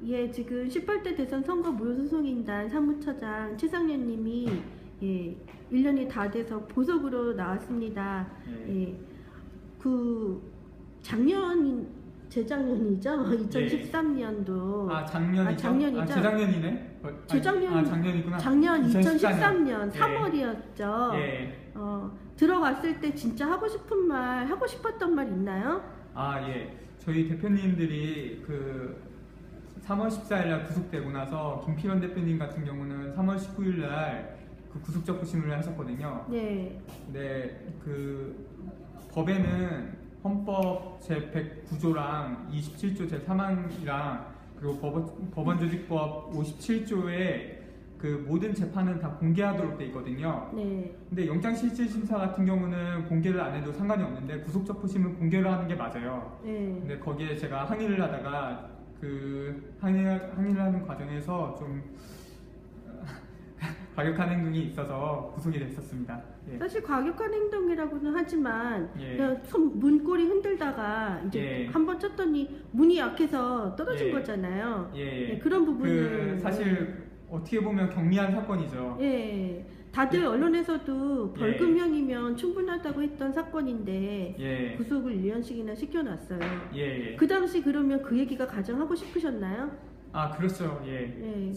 예, 지금 18대 대선 선거 무효소송인단 사무처장 최상련님이 예, 1년이 다 돼서 보석으로 나왔습니다. 예, 그 재작년이죠? 2013년도. 작년이죠? 작년이죠? 재작년이네? 작년이구나. 작년 2013년 2014년. 3월이었죠. 예. 들어갔을 때 진짜 하고 싶었던 말 있나요? 예. 저희 대표님들이 3월 14일날 구속되고 나서 김필원 대표님 같은 경우는 3월 19일날 구속적 부심을 하셨거든요. 네. 네, 법에는 헌법 제109조랑 27조 제3항이랑 그리고 법원조직법 57조에 모든 재판은 다 공개하도록 돼 있거든요. 네. 근데 영장실질심사 같은 경우는 공개를 안 해도 상관이 없는데 구속적 부심은 공개를 하는 게 맞아요. 네. 근데 거기에 제가 항의를 하다가 항의를 하는 과정에서 좀 과격한 행동이 있어서 구속이 됐었습니다. 예. 사실 과격한 행동이라고는 하지만 예. 그냥 문고리 흔들다가 이제 예. 한번 쳤더니 문이 약해서 떨어진 예. 거잖아요. 예. 예, 그런 부분은 사실 어떻게 보면 경미한 사건이죠. 예. 다들 예. 언론에서도 벌금형이면 충분하다고 했던 사건인데 예. 구속을 1년씩이나 시켜놨어요. 예. 그 당시 그러면 그 얘기가 가장 하고 싶으셨나요? 그렇죠. 예. 예.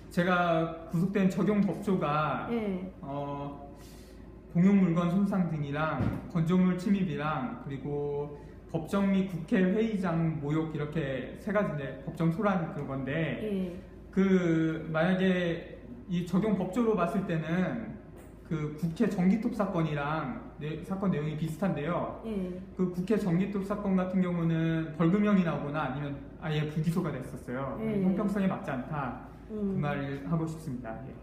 제가 구속된 적용 법조가 예. 공용물건 손상 등이랑 건조물 침입이랑 그리고 법정 및 국회 회의장 모욕 이렇게 세 가지인데 법정 소란 그런 건데 만약에 이 적용 법조로 봤을 때는 국회 전기톱 사건이랑 사건 내용이 비슷한데요. 예. 국회 전기톱 사건 같은 경우는 벌금형이 나오거나 아니면 아예 불기소가 됐었어요. 예. 형평성에 맞지 않다. 그 말을 하고 싶습니다. 예.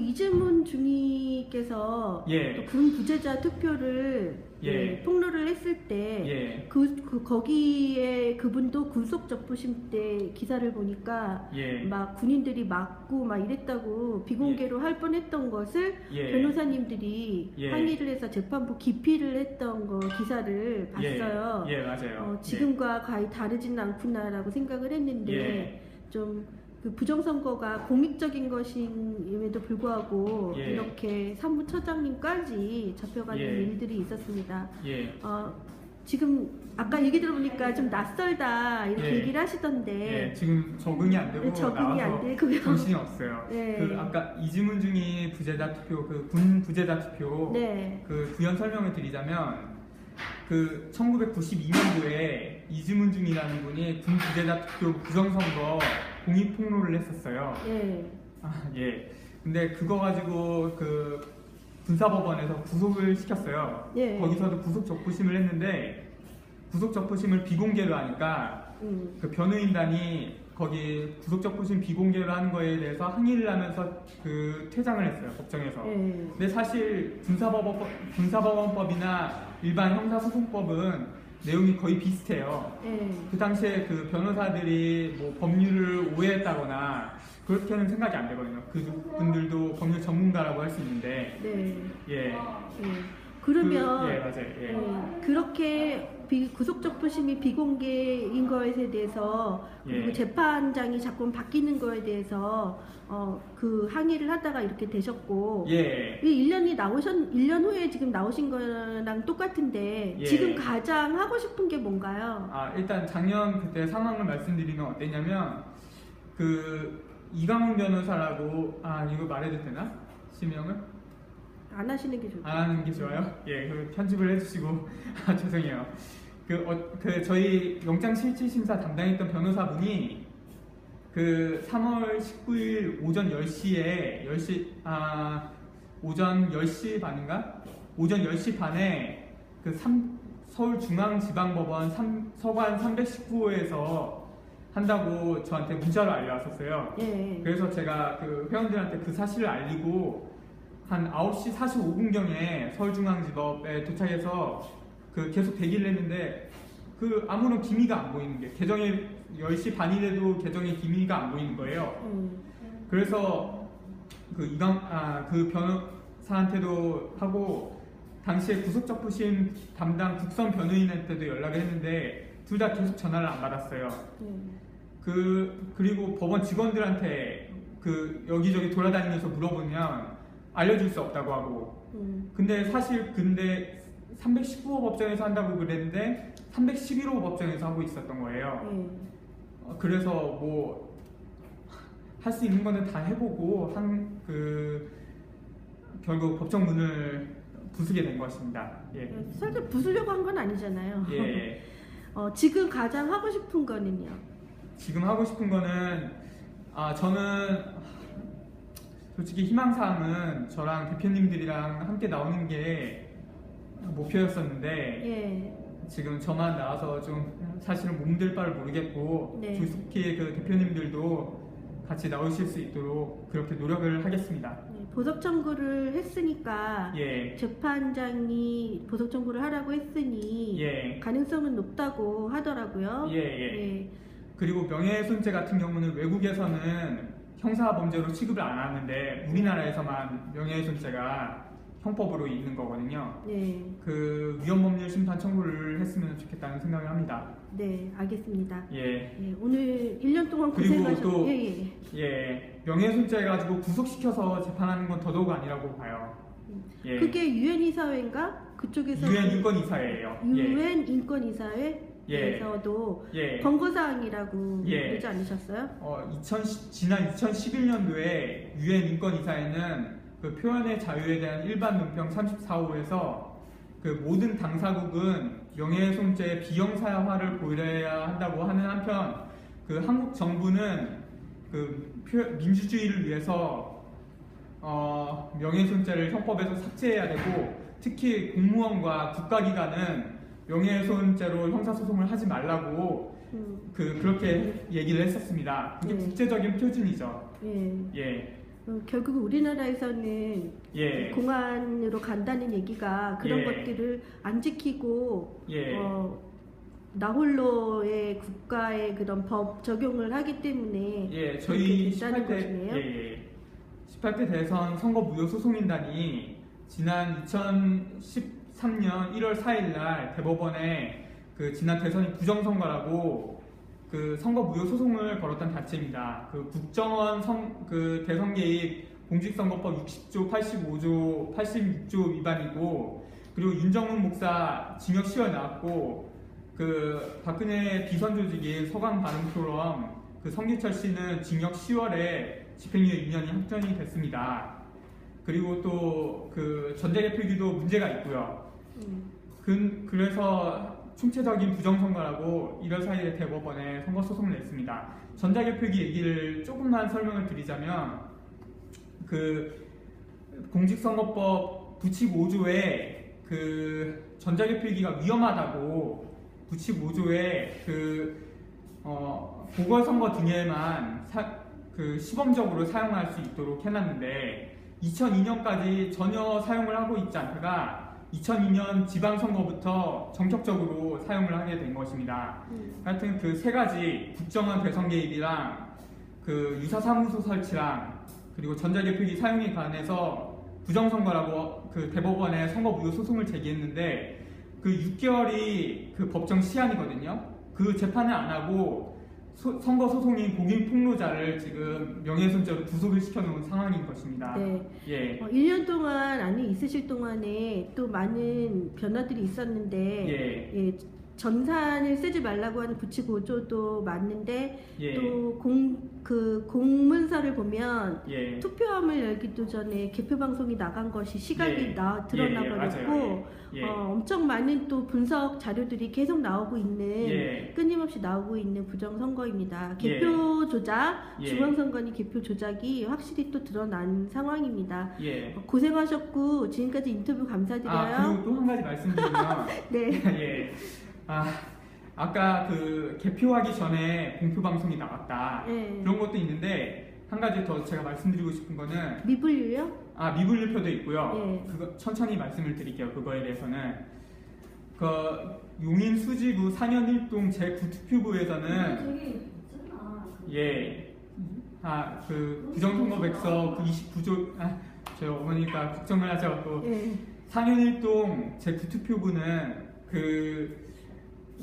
이재문 중위께서 예. 군 부재자 투표를 예. 폭로를 했을 때 예. 거기에 그분도 구속 적부심 때 기사를 보니까 예. 막 군인들이 맞고 막 이랬다고 비공개로 할 뻔했던 것을 변호사님들이 항의를 해서 재판부 기피를 했던 거 기사를 봤어요. 예, 맞아요. 지금과 거의 다르지는 않구나라고 생각을 했는데 좀 부정선거가 공익적인 것임에도 불구하고 이렇게 사무처장님까지 잡혀가는 일들이 있었습니다. 지금 아까 얘기 들어보니까 좀 낯설다 이렇게 얘기를 하시던데 지금 적응이 안 되고 나와서 정신이 없어요. 아까 이지문 중이 부재자 투표 군 부재자 투표 부연 설명을 드리자면 1992년도에 이지문 중이라는 분이 군 부재자 투표 부정선거 공익 폭로를 했었어요. 근데 그거 가지고 군사법원에서 구속을 시켰어요. 거기서도 구속 적부심을 했는데 구속 적부심을 비공개로 하니까 변호인단이 거기 구속 적부심 비공개로 하는 거에 대해서 항의를 하면서 퇴장을 했어요, 법정에서. 근데 사실 군사법원법이나 일반 형사소송법은 내용이 거의 비슷해요. 그 당시에 변호사들이 법률을 오해했다거나 그렇게는 생각이 안 되거든요. 그분들도 법률 전문가라고 할 수 있는데. 그러면 맞아요. 그렇게 구속적 부심이 비공개인 거에 대해서 그리고 재판장이 자꾸 바뀌는 거에 대해서 항의를 하다가 이렇게 되셨고 1년 후에 지금 나오신 거랑 똑같은데 지금 가장 하고 싶은 게 뭔가요? 일단 작년 그때 상황을 말씀드리면 어땠냐면 이강훈 변호사라고 이거 말해도 되나? 실명을? 안 하시는 게 좋죠. 안 하는 게 좋아요? 편집을 해주시고 죄송해요. 저희 영장실질심사 담당했던 변호사분이 3월 19일 오전 10시에 오전 10시 반인가? 오전 10시 반에 서울중앙지방법원 서관 319호에서 한다고 저한테 문자로 알려왔었어요. 그래서 제가 회원들한테 그 사실을 알리고 한 9시 45분경에 서울중앙지법에 도착해서 계속 대기를 했는데 아무런 기미가 안 보이는 게 10시 반이래도 개정의 기미가 안 보이는 거예요. 그래서 그 변호사한테도 하고 당시에 구속적부심 담당 국선 변호인한테도 연락을 했는데 둘 다 계속 전화를 안 받았어요. 그리고 법원 직원들한테 그 여기저기 돌아다니면서 물어보면 알려줄 수 없다고 하고. 근데 사실 319호 법정에서 한다고 그랬는데 311호 법정에서 하고 있었던 거예요. 그래서 뭐 할 수 있는 거는 다 해보고 결국 법정 문을 부수게 된 것입니다. 예. 사실 부수려고 한 건 아니잖아요. 예. 지금 가장 하고 싶은 거는요? 지금 하고 싶은 거는 저는 솔직히 희망사항은 저랑 대표님들이랑 함께 나오는 게 목표였었는데 지금 저만 나와서 좀 사실은 몸둘 바를 모르겠고 조속히 그 대표님들도 같이 나오실 수 있도록 그렇게 노력을 하겠습니다. 보석 청구를 했으니까 재판장이 보석 청구를 하라고 했으니 가능성은 높다고 하더라고요. 그리고 명예훼손죄 같은 경우는 외국에서는 형사범죄로 취급을 안 하는데 우리나라에서만 명예훼손죄가 형법으로 있는 거거든요. 그 위헌법률 심판 청구를 했으면 좋겠다는 생각을 합니다. 네, 알겠습니다. 오늘 1년 동안 그리고 고생하셨고 또 명예훼손죄 가지고 구속시켜서 재판하는 건 더더욱 아니라고 봐요. 그게 유엔 이사회인가? 그쪽에서 유엔 인권이사회예요. 유엔 인권이사회에서도 권고사항이라고 그러지 않으셨어요? 지난 2011년도에 유엔 인권이사회는 그 표현의 자유에 대한 일반 논평 34호에서 그 모든 당사국은 명예훼손죄의 비형사화를 고려해야 한다고 하는 한편 그 한국 정부는 그 민주주의를 위해서 명예훼손죄를 형법에서 삭제해야 되고 특히 공무원과 국가기관은 명예훼손죄로 형사소송을 하지 말라고 그렇게 얘기를 했었습니다. 그게 국제적인 표준이죠. 결국 우리나라에서는 공안으로 간다는 얘기가 그런 것들을 안 지키고 나홀로의 국가의 그런 법 적용을 하기 때문에 저희 됐다는 것이네요. 18대 대선 선거 무효 소송인단이 지난 2013년 1월 4일날 대법원에 그 지난 대선이 부정선거라고 그 선거 무효 소송을 걸었던 단체입니다. 그 국정원 그 대선 개입 공직선거법 60조, 85조, 86조 위반이고 그리고 윤정훈 목사 징역 10월 나왔고 그 박근혜 비선 조직인 서강 바른포럼 그 성기철 씨는 징역 10월에 집행유예 2년이 확정이 됐습니다. 그리고 또 그 전자개표기도 문제가 있고요. 그래서 총체적인 부정선거라고 1월 4일에 대법원에 선거소송을 냈습니다. 전자개표기 얘기를 조금만 설명을 드리자면 그 공직선거법 부칙 5조에 그 전자개표기가 위험하다고 부칙 5조에 보궐선거 등에만 시범적으로 사용할 수 있도록 해놨는데 2002년까지 전혀 사용을 하고 있지 않다가 2002년 지방선거부터 전격적으로 사용을 하게 된 것입니다. 하여튼 그 세 가지 국정원 대선 개입이랑 그 유사사무소 설치랑 그리고 전자개표기 사용에 관해서 부정선거라고 그 대법원에 선거 무효 소송을 제기했는데 그 6개월이 그 법정 시한이거든요. 그 재판을 안 하고 선거 소송인 공익 폭로자를 지금 명예훼손죄로 구속을 시켜놓은 상황인 것입니다. 1년 동안 안에 있으실 동안에 또 많은 변화들이 있었는데 전산을 쓰지 말라고 하는 부칙 5조도 맞는데 또 공문서를 보면 투표함을 열기도 전에 개표 방송이 나간 것이 시각이 드러나 버렸고 엄청 많은 또 분석 자료들이 계속 나오고 있는 끊임없이 나오고 있는 부정선거입니다. 개표 조작, 중앙선관위 개표 조작이 확실히 또 드러난 상황입니다. 고생하셨고 지금까지 인터뷰 감사드려요. 그리고 또 한 가지 말씀드리면 아까 그 개표하기 전에 공표 방송이 나왔다 그런 것도 있는데 한 가지 더 제가 말씀드리고 싶은 거는 미분류요? 미분류표도 있고요. 그거 천천히 말씀을 드릴게요. 그거에 대해서는 그 용인 수지구 4년 1동 제9투표부에서는 그 부정선거백서 그 29조 저 어머니가 걱정을 하셔갖고 4년 1동 제9투표부는 그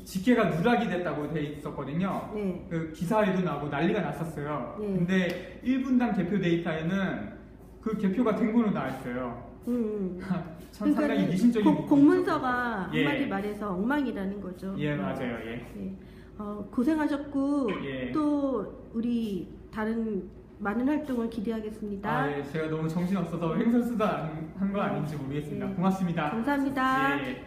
직계가 누락이 됐다고 돼 있었거든요. 네. 그 기사에도 나오고 난리가 났었어요. 네. 근데 1분당 개표 데이터에는 그 개표가 된 걸로 나와 있어요. 참 상당히 미신적인 공문서가 한마디 말해서 엉망이라는 거죠. 예, 맞아요. 예. 고생하셨고 예. 또 우리 다른 많은 활동을 기대하겠습니다. 예, 제가 너무 정신없어서 횡설수설 한 거 아닌지 모르겠습니다. 고맙습니다. 감사합니다. 예.